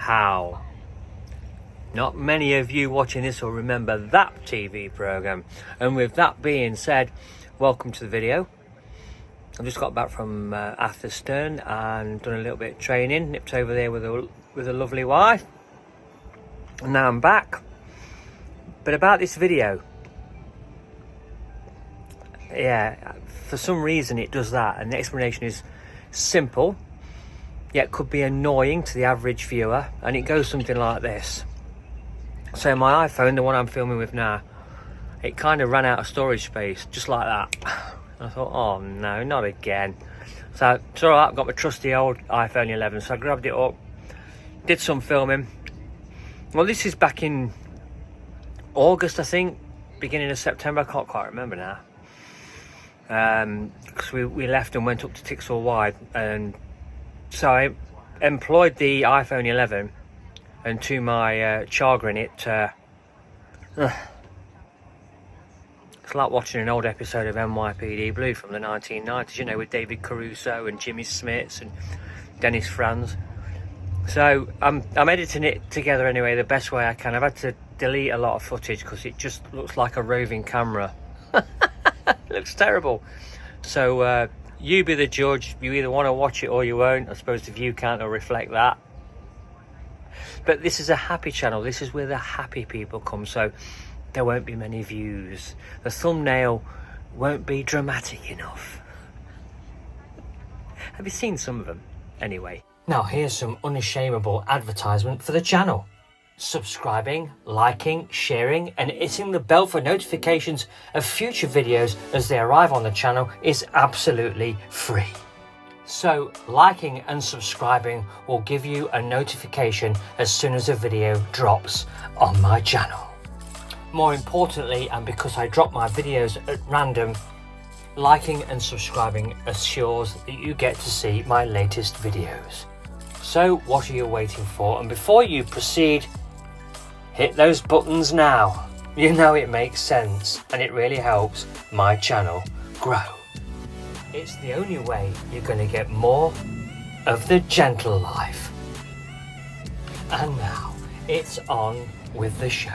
How. Not many of you watching this will remember that TV programme. And with that being said, welcome to the video. I've just got back from Atherstone and done a little bit of training. Nipped over there with a lovely wife. And now I'm back. But about this video, yeah, for some reason it does that, and the explanation is simple, yet could be annoying to the average viewer, and it goes something like this. So my iPhone, the one I'm filming with now, it kind of ran out of storage space, just like that. I thought, oh no, not again. So it's all right, I've got my trusty old iPhone 11, so I grabbed it up, did some filming. Well, this is back in August, I think, beginning of September, I can't quite remember now. Because we left and went up to Tixall Wide, and so I employed the iPhone 11, and to my chagrin, it's like watching an old episode of NYPD Blue from the 1990s, you know, with David Caruso and Jimmy Smits and Dennis Franz. So I'm editing it together anyway the best way I can. I've had to delete a lot of footage because it just looks like a roving camera. It looks terrible. So you be the judge. You either want to watch it or you won't. I suppose the view count will reflect that. But this is a happy channel. This is where the happy people come. So there won't be many views. The thumbnail won't be dramatic enough. Have you seen some of them? Anyway. Now here's some unashamable advertisement for the channel. Subscribing, liking, sharing and hitting the bell for notifications of future videos as they arrive on the channel is absolutely free. So liking and subscribing will give you a notification as soon as a video drops on my channel. More importantly, and because I drop my videos at random, liking and subscribing assures that you get to see my latest videos. So what are you waiting for? And before you proceed, hit those buttons now. You know it makes sense and it really helps my channel grow. It's the only way you're going to get more of the gentle life. And now it's on with the show.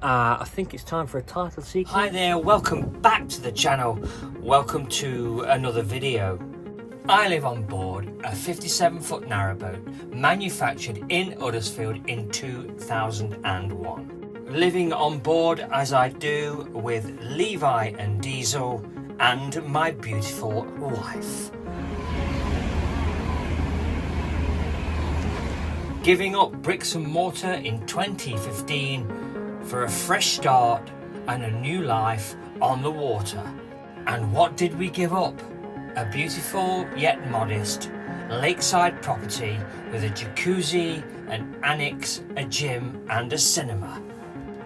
I think it's time for a title sequence. Hi there, welcome back to the channel. Welcome to another video. I live on board a 57-foot narrowboat manufactured in Huddersfield in 2001. Living on board as I do with Levi and Diesel and my beautiful wife. Giving up bricks and mortar in 2015 for a fresh start and a new life on the water. And what did we give up? A beautiful yet modest lakeside property with a jacuzzi, an annex, a gym and a cinema.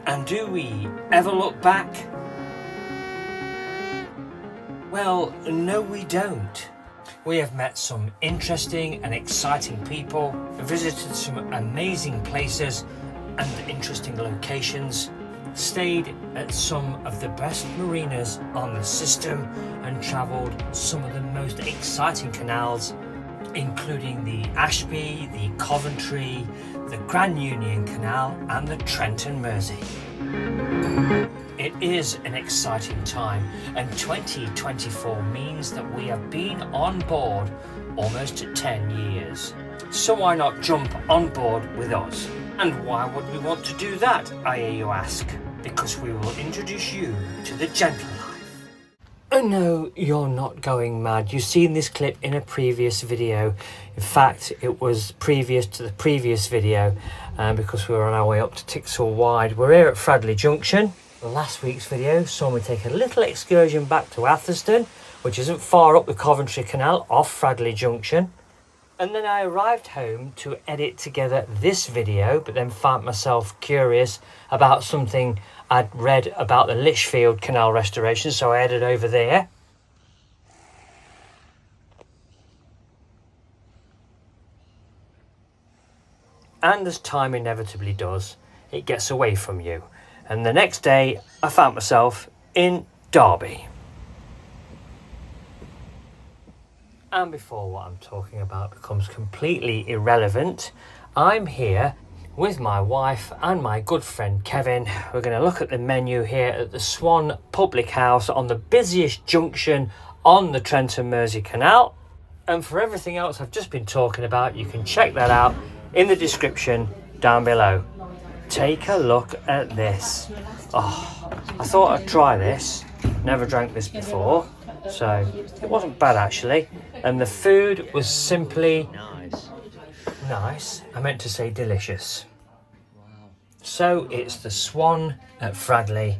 And do we ever look back? Well, no we don't. We have met some interesting and exciting people, visited some amazing places and interesting locations, stayed at some of the best marinas on the system and travelled some of the most exciting canals, including the Ashby, the Coventry, the Grand Union Canal and the Trent and Mersey. It is an exciting time, and 2024 means that we have been on board almost 10 years. So why not jump on board with us? And why would we want to do that, I hear you ask? Because we will introduce you to the gentle life. Oh no, you're not going mad. You've seen this clip in a previous video. In fact, it was previous to the previous video because we were on our way up to Tixall Wide. We're here at Fradley Junction. Last week's video saw me take a little excursion back to Atherstone, which isn't far up the Coventry Canal off Fradley Junction. And then I arrived home to edit together this video, but then found myself curious about something I'd read about the Lichfield Canal restoration, so I headed over there. And as time inevitably does, it gets away from you. And the next day, I found myself in Derby. And before what I'm talking about becomes completely irrelevant, I'm here with my wife and my good friend Kevin. We're going to look at the menu here at the Swan Public House on the busiest junction on the Trent and Mersey Canal. And for everything else I've just been talking about, you can check that out in the description down below. Take a look at this. Oh, I thought I'd try this. Never drank this before, so it wasn't bad actually. And the food was simply nice. I meant to say delicious. So it's the Swan at Fradley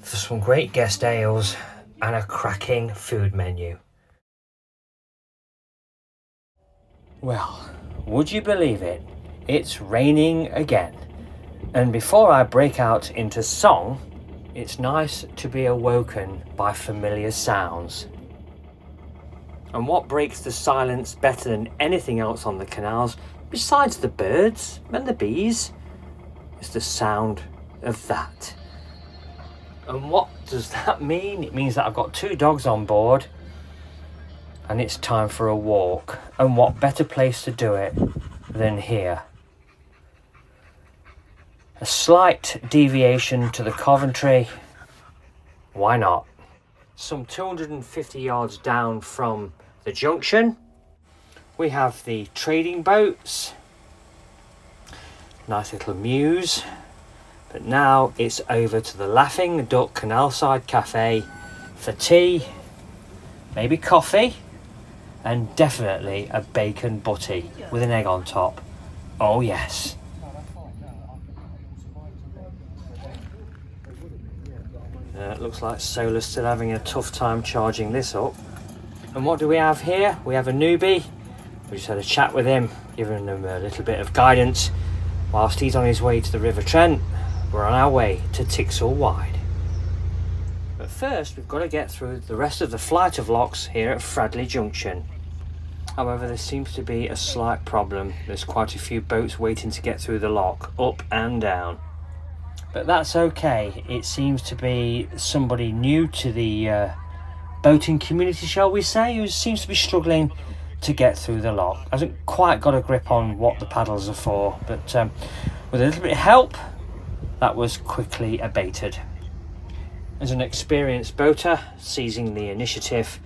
for some great guest ales and a cracking food menu. Well, would you believe it? It's raining again. And before I break out into song, it's nice to be awoken by familiar sounds. And what breaks the silence better than anything else on the canals, besides the birds and the bees, is the sound of that. And what does that mean? It means that I've got 2 dogs on board and it's time for a walk. And what better place to do it than here? A slight deviation to the Coventry, why not? Some 250 yards down from the junction, we have the trading boats. Nice little mews. But now it's over to the Laughing Duck Canalside Cafe for tea, maybe coffee, and definitely a bacon butty with an egg on top. Oh yes. It looks like Solar's still having a tough time charging this up. And what do we have here? We have a newbie. We just had a chat with him, giving him a little bit of guidance whilst he's on his way to the River Trent. We're on our way to Tixall Wide. But first we've got to get through the rest of the flight of locks here at Fradley Junction. However, there seems to be a slight problem. There's quite a few boats waiting to get through the lock, up and down. But that's okay. It seems to be somebody new to the boating community, shall we say, who seems to be struggling to get through the lock. Hasn't quite got a grip on what the paddles are for, but with a little bit of help, that was quickly abated. As an experienced boater, seizing the initiative,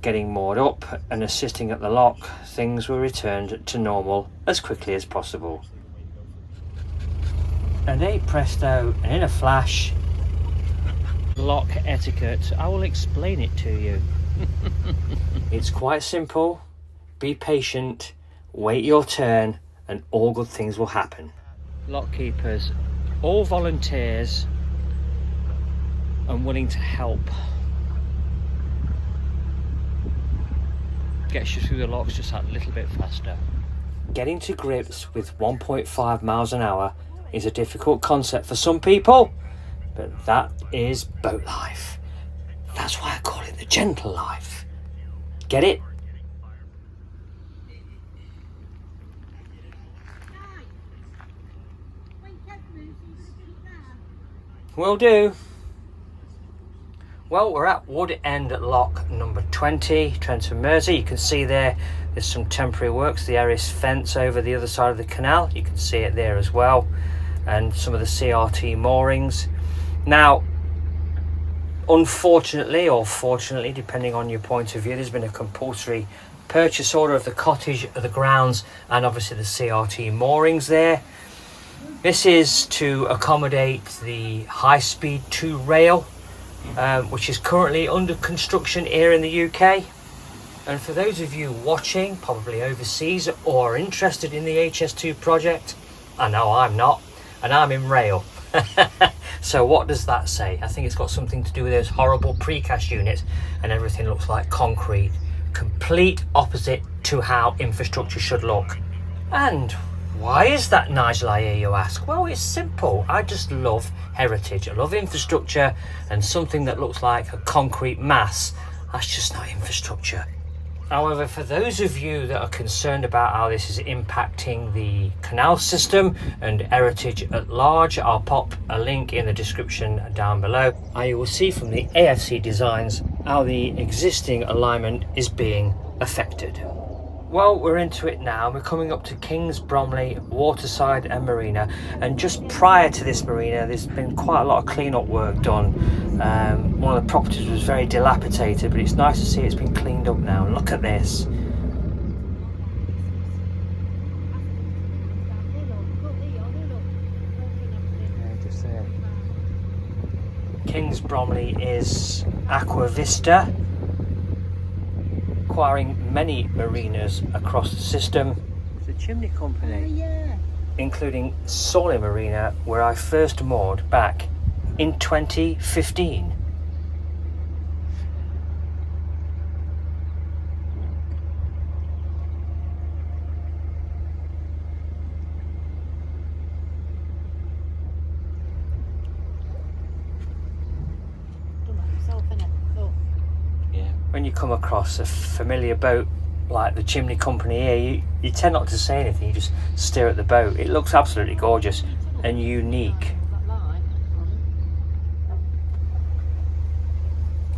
getting moored up and assisting at the lock, things were returned to normal as quickly as possible. And hey presto, and in a flash, lock etiquette, I will explain it to you. It's quite simple. Be patient, wait your turn, and all good things will happen. Lock keepers, all volunteers and willing to help. Gets you through the locks just that little bit faster. Getting to grips with 1.5 miles an hour is a difficult concept for some people, but that is boat life. That's why I call it the gentle life. Get it? Will do. Well, we're at Wood End lock number 20, Trent and Mersey. You can see there's some temporary works, the Erris fence over the other side of the canal. You can see it there as well, and some of the CRT moorings. Now, unfortunately, or fortunately, depending on your point of view, there's been a compulsory purchase order of the cottage, of the grounds, and obviously the CRT moorings there. This is to accommodate the high-speed 2 rail, which is currently under construction here in the UK. And for those of you watching, probably overseas, or are interested in the HS2 project, I know I'm not, and I'm in rail. So what does that say? I think it's got something to do with those horrible precast units, and everything looks like concrete. Complete opposite to how infrastructure should look. And why is that, Nigel, I hear you ask? Well, it's simple. I just love heritage. I love infrastructure, and something that looks like a concrete mass, that's just not infrastructure. However, for those of you that are concerned about how this is impacting the canal system and heritage at large, I'll pop a link in the description down below. You will see from the AFC designs how the existing alignment is being affected. Well, we're into it now. We're coming up to Kings Bromley, Waterside and Marina, and just prior to this marina there's been quite a lot of clean-up work done. One of the properties was very dilapidated, but it's nice to see it's been cleaned up now. Look at this. Kings Bromley is Aqua Vista, acquiring many marinas across the system. The Chimney Company, including Solly Marina, where I first moored back in 2015. When you come across a familiar boat like the Chimney Company here, you tend not to say anything, you just stare at the boat. It looks absolutely gorgeous and unique.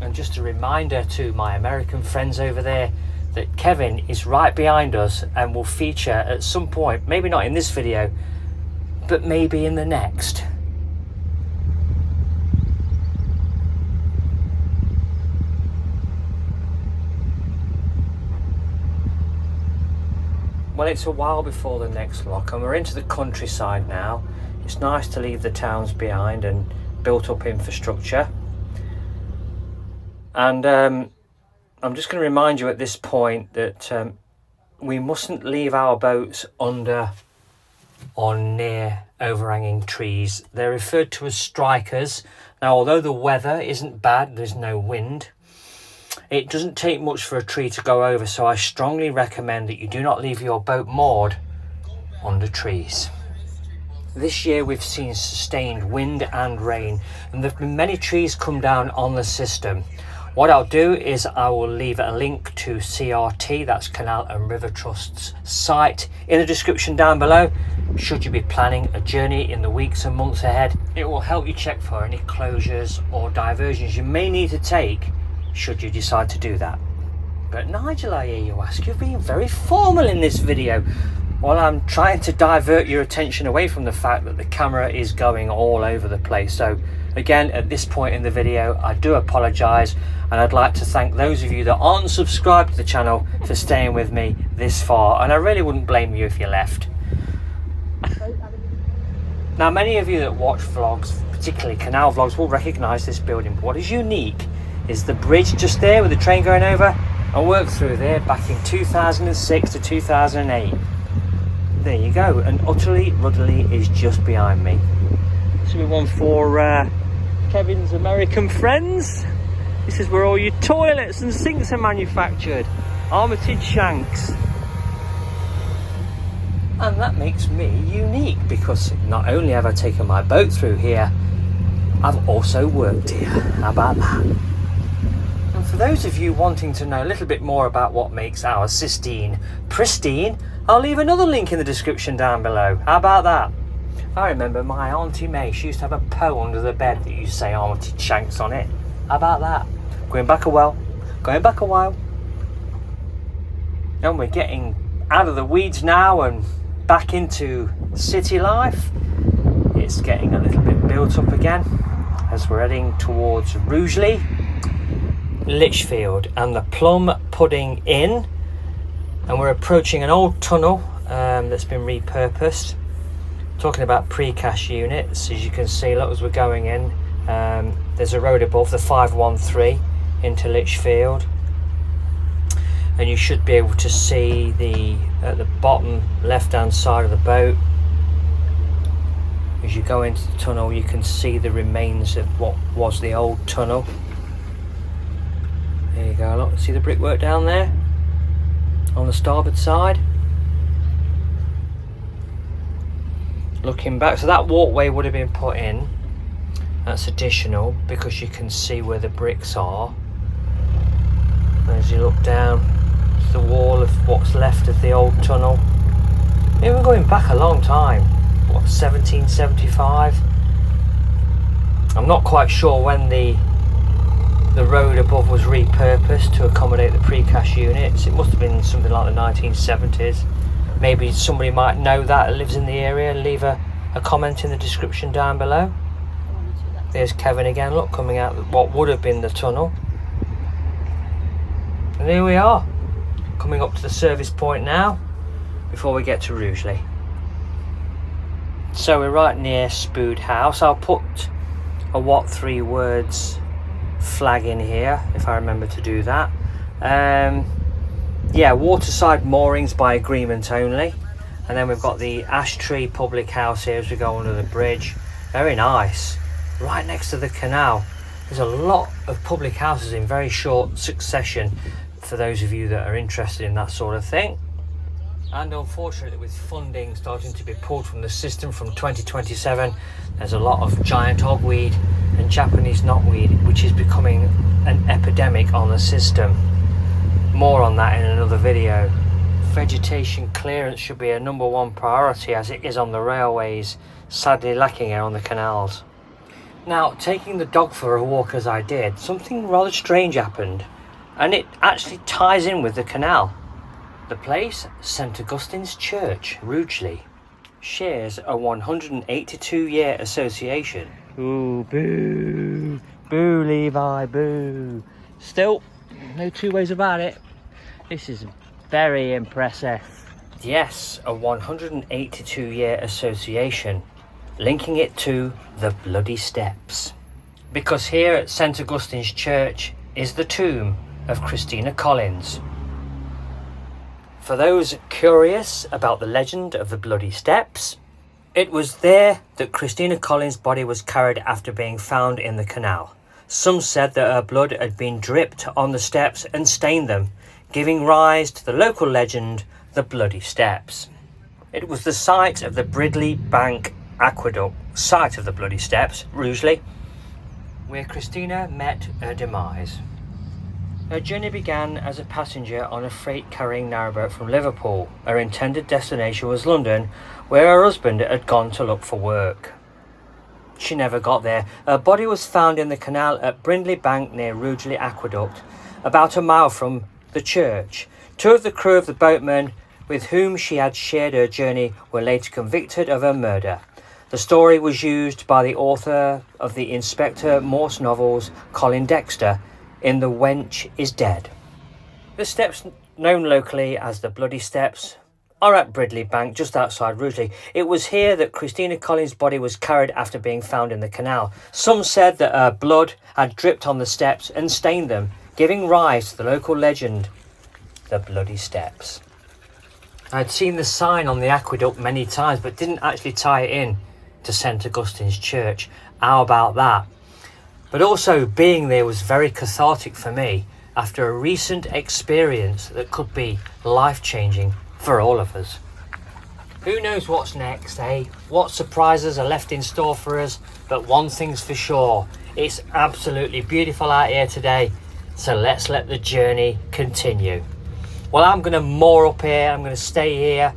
And just a reminder to my American friends over there that Kevin is right behind us and will feature at some point, maybe not in this video, but maybe in the next. Well, it's a while before the next lock and we're into the countryside now. It's nice to leave the towns behind and built up infrastructure. And I'm just going to remind you at this point that we mustn't leave our boats under or near overhanging trees. They're referred to as strikers. Now, although the weather isn't bad, there's no wind, it doesn't take much for a tree to go over, so I strongly recommend that you do not leave your boat moored under trees. This year we've seen sustained wind and rain, and there have been many trees come down on the system. What I'll do is I will leave a link to CRT, that's Canal and River Trust's site, in the description down below. Should you be planning a journey in the weeks and months ahead, it will help you check for any closures or diversions you may need to take should you decide to do that. But Nigel, I hear you ask, you've been very formal in this video. Well, I'm trying to divert your attention away from the fact that the camera is going all over the place. So again, at this point in the video, I do apologise, and I'd like to thank those of you that aren't subscribed to the channel for staying with me this far, and I really wouldn't blame you if you left. Now, many of you that watch vlogs, particularly canal vlogs, will recognise this building, but what is unique is the bridge just there with the train going over. I worked through there back in 2006 to 2008. There you go, and Utterly Rugeley is just behind me. This will be one for Kevin's American friends. This is where all your toilets and sinks are manufactured. Armitage Shanks. And that makes me unique because not only have I taken my boat through here, I've also worked here. How about that? And for those of you wanting to know a little bit more about what makes our Sistine pristine, I'll leave another link in the description down below. How about that? I remember my Auntie May, she used to have a Poe under the bed that used to say Armitage Shanks on it. How about that? Going back a while. And we're getting out of the weeds now and back into city life. It's getting a little bit built up again as we're heading towards Rugeley, Lichfield and the Plum Pudding Inn, and we're approaching an old tunnel that's been repurposed. Talking about precast units, as you can see, look, as we're going in, there's a road above, the 513 into Lichfield, and you should be able to see at the bottom left hand side of the boat, as you go into the tunnel, you can see the remains of what was the old tunnel. There you go, look, see the brickwork down there on the starboard side. Looking back, so that walkway would have been put in, that's additional because you can see where the bricks are. And as you look down to the wall of what's left of the old tunnel, yeah, we're going back a long time, what, 1775? I'm not quite sure when the the road above was repurposed to accommodate the precast units. It must have been something like the 1970s. Maybe somebody might know that lives in the area. Leave a comment in the description down below. There's Kevin again, look, coming out what would have been the tunnel. And here we are, coming up to the service point now, before we get to Rugeley. So we're right near Spood House. I'll put a what 3 words flag in here if I remember to do that. Yeah, Waterside moorings by agreement only. And then we've got the Ash Tree Public House here as we go under the bridge. Very nice, right next to the canal. There's a lot of public houses in very short succession for those of you that are interested in that sort of thing. And unfortunately, with funding starting to be pulled from the system from 2027, there's a lot of giant hogweed and Japanese knotweed, which is becoming an epidemic on the system. More on that in another video. Vegetation clearance should be a #1 priority, as it is on the railways, sadly lacking here on the canals. Now, taking the dog for a walk as I did, something rather strange happened, and it actually ties in with the canal. The place, St Augustine's Church, Rugeley, shares a 182-year association. Ooh, boo, boo Levi, boo. Still, no two ways about it. This is very impressive. Yes, a 182-year association, linking it to the Bloody Steps. Because here at St Augustine's Church is the tomb of Christina Collins. For those curious about the legend of the Bloody Steps, it was there that Christina Collins' body was carried after being found in the canal. Some said that her blood had been dripped on the steps and stained them, giving rise to the local legend, the Bloody Steps. It was the site of the Bridley Bank Aqueduct, site of the Bloody Steps, Rugeley, where Christina met her demise. Her journey began as a passenger on a freight carrying narrowboat from Liverpool. Her intended destination was London, where her husband had gone to look for work. She never got there. Her body was found in the canal at Brindley Bank near Rugeley Aqueduct, about a mile from the church. 2 of the crew of the boatmen with whom she had shared her journey were later convicted of her murder. The story was used by the author of the Inspector Morse novels, Colin Dexter, in The Wench is Dead. The steps, known locally as the Bloody Steps, are at Bridley Bank, just outside Rugeley. It was here that Christina Collins' body was carried after being found in the canal. Some said that her blood had dripped on the steps and stained them, giving rise to the local legend, the Bloody Steps. I'd seen the sign on the aqueduct many times, but didn't actually tie it in to St Augustine's Church. How about that? But also, being there was very cathartic for me after a recent experience that could be life-changing for all of us. Who knows what's next, eh? What surprises are left in store for us? But one thing's for sure, it's absolutely beautiful out here today, so let's let the journey continue. Well, I'm going to moor up here, I'm going to stay here.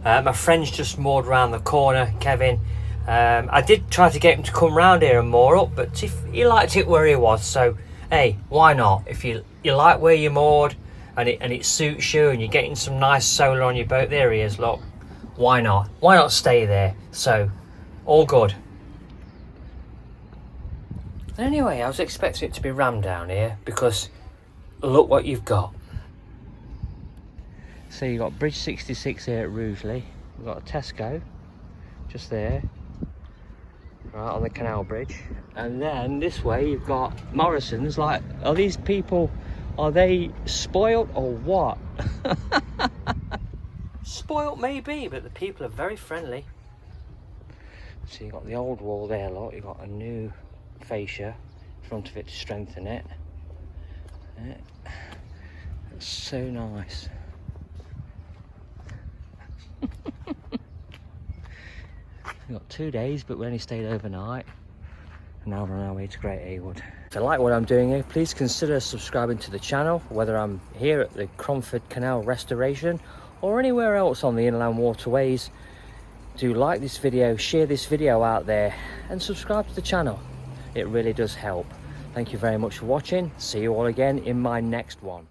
My friend's just moored around the corner, Kevin. I did try to get him to come round here and moor up, but he liked it where he was, so hey, why not? If you like where you're moored and it suits you and you're getting some nice solar on your boat, there he is, look, why not stay there? So all good. Anyway, I was expecting it to be rammed down here, because look what you've got. So you've got Bridge 66 here at Rugeley. We've got a Tesco just there, right on the canal bridge, and then this way you've got Morrison's. Like, are these people, are they spoilt or what? Spoilt maybe, but the people are very friendly. So you've got the old wall there, look, you've got a new fascia in front of it to strengthen it. Yeah. It's so nice. We've got 2 days, but we only stayed overnight, and now we're on our way to Great Haywood. If you like what I'm doing here, please consider subscribing to the channel, whether I'm here at the Cromford Canal restoration or anywhere else on the inland waterways. Do like this video, share this video out there, and subscribe to the channel. It really does help. Thank you very much for watching. See you all again in my next one.